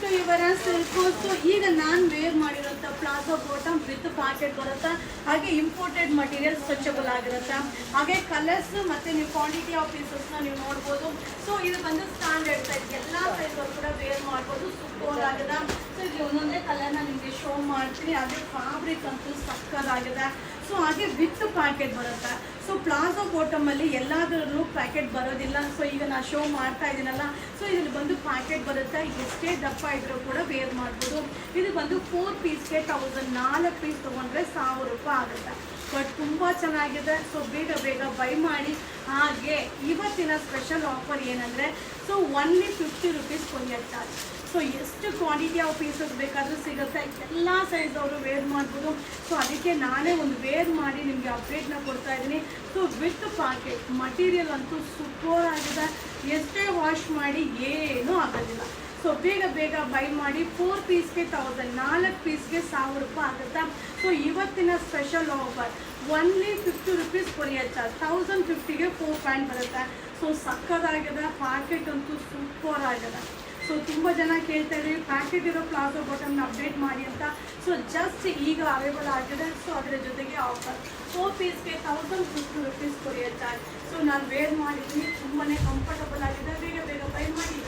To your silk. So ಈಗ ನಾನು wear ಮಾಡಿರೋಂಥ ಪ್ಲಾಜೋ ಬಾಟಮ್ ವಿತ್ ಪಾಕೆಟ್ ಬರುತ್ತೆ. ಹಾಗೆ ಇಂಪೋರ್ಟೆಡ್ ಮಟೀರಿಯಲ್ ಸ್ಟ್ರೆಚಬಲ್ ಆಗಿರುತ್ತೆ. ಹಾಗೆ ಕಲರ್ಸ್ ಮತ್ತು ನೀವು ಕ್ವಾಂಟಿಟಿ ಆಫ್ ಪೀಸಸ್ನ ನೀವು ನೋಡ್ಬೋದು. ಸೊ ಇದು ಬಂದು ಸ್ಟ್ಯಾಂಡರ್ಡ್ ಸೈಜ್, ಎಲ್ಲ ಸೈಜಲ್ಲಿ ಕೂಡ ವೇರ್ ಮಾಡ್ಬೋದು. ಸೂಪರ್ ಆಗಿದೆ. ಸೊ ಇದು ಒಂದೊಂದೇ ಕಲರ್ನ ನಿಮಗೆ ಶೋ ಮಾಡ್ತೀನಿ. ಅದೇ ಫ್ಯಾಬ್ರಿಕ್ ಅಂತೂ ಸಕ್ಕದಾಗಿದೆ. ಸೊ ಹಾಗೆ ವಿತ್ ಪ್ಯಾಕೆಟ್ ಬರುತ್ತೆ. ಸೊ ಪ್ಲಾಜೋ ಬಾಟಮಲ್ಲಿ ಎಲ್ಲದರಲ್ಲೂ ಪ್ಯಾಕೆಟ್ ಬರೋದಿಲ್ಲ. ಸೊ ಈಗ ನಾನು ಶೋ ಮಾಡ್ತಾ ಇದ್ದೀನಲ್ಲ, ಸೊ ಇದರಲ್ಲಿ ಬಂದು ಪ್ಯಾಕೆಟ್ ಬರುತ್ತೆ. ಎಷ್ಟೇ ದಪ್ಪ ಇದ್ರೂ ಕೂಡ ವೇರ್ ಮಾಡ್ಬೋದು. ಇದು ಬಂದು 4 ಪೀಸ್ಗೆ 1000, 4 ಪೀಸ್ ತೊಗೊಂಡ್ರೆ 1000 ರೂಪಾಯಿ ಆಗುತ್ತೆ. ಬಟ್ ತುಂಬ ಚೆನ್ನಾಗಿದೆ. ಸೊ ಬೇಗ ಬೇಗ ಬೈ ಮಾಡಿ. ಹಾಗೆ ಇವತ್ತಿನ ಸ್ಪೆಷಲ್ ಆಫರ್ ಏನಂದರೆ, so only 50 rupees courier charge. So ಎಷ್ಟು ಕ್ವಾಂಟಿಟಿ ಆಫ್ ಪೀಸಸ್ ಬೇಕಾದರೂ ಸಿಗುತ್ತೆ. ಎಲ್ಲ ಸೈಜ್ ಅವರು ವೇರ್ ಮಾಡ್ಬೋದು. ಸೊ ಅದಕ್ಕೆ ನಾನೇ ಒಂದು ವೇರ್ ಮಾಡಿ ನಿಮಗೆ ಅಪ್ಡೇಟ್ನ ಕೊಡ್ತಾ ಇದ್ದೀನಿ. ಸೊ ವಿತ್ ಪ್ಯಾಕೆಟ್ ಮಟೀರಿಯಲ್ ಅಂತೂ ಸೂಪರ್ ಆಗಿದೆ. ಎಷ್ಟೇ ವಾಶ್ ಮಾಡಿ ಏನೂ ಆಗೋದಿಲ್ಲ. ಸೊ ಬೇಗ ಬೇಗ ಬೈ ಮಾಡಿ. 4 ಪೀಸ್ಗೆ 1000, 4 ಪೀಸ್ಗೆ 1000 ರೂಪಾಯಿ ಆಗುತ್ತೆ. ಸೊ ಇವತ್ತಿನ special offer only 50 rupees courier charge. 1050ಗೆ 4 ಪ್ಯಾಂಟ್ ಬರುತ್ತೆ. ಸೊ ಸಕ್ಕದಾಗಿದೆ. ಪ್ಯಾಕೆಟ್ ಅಂತೂ ಸೂಪರ್ ಆಗಿದೆ. ಸೊ ತುಂಬ ಜನ ಕೇಳ್ತಾ ಇದ್ರಿ ಪ್ಯಾಕೆಟ್ ಇರೋ ಪ್ಲಾಜೋ ಬಾಟಮ್ನ ಅಪ್ಡೇಟ್ ಮಾಡಿ ಅಂತ. ಸೊ ಜಸ್ಟ್ ಈಗ ಅವೈಲೇಬಲ್ ಆಗಿದೆ. ಸೊ ಅದರ ಜೊತೆಗೆ offer 4 ಪೀಸ್ಗೆ 1050 rupees courier charge. So ನಾನು ವೇರ್ ಮಾಡಿದ್ದೀನಿ. ತುಂಬಾ ಕಂಫರ್ಟಬಲ್ ಆಗಿದೆ. ಬೇಗ ಬೇಗ ಬೈ ಮಾಡಿ.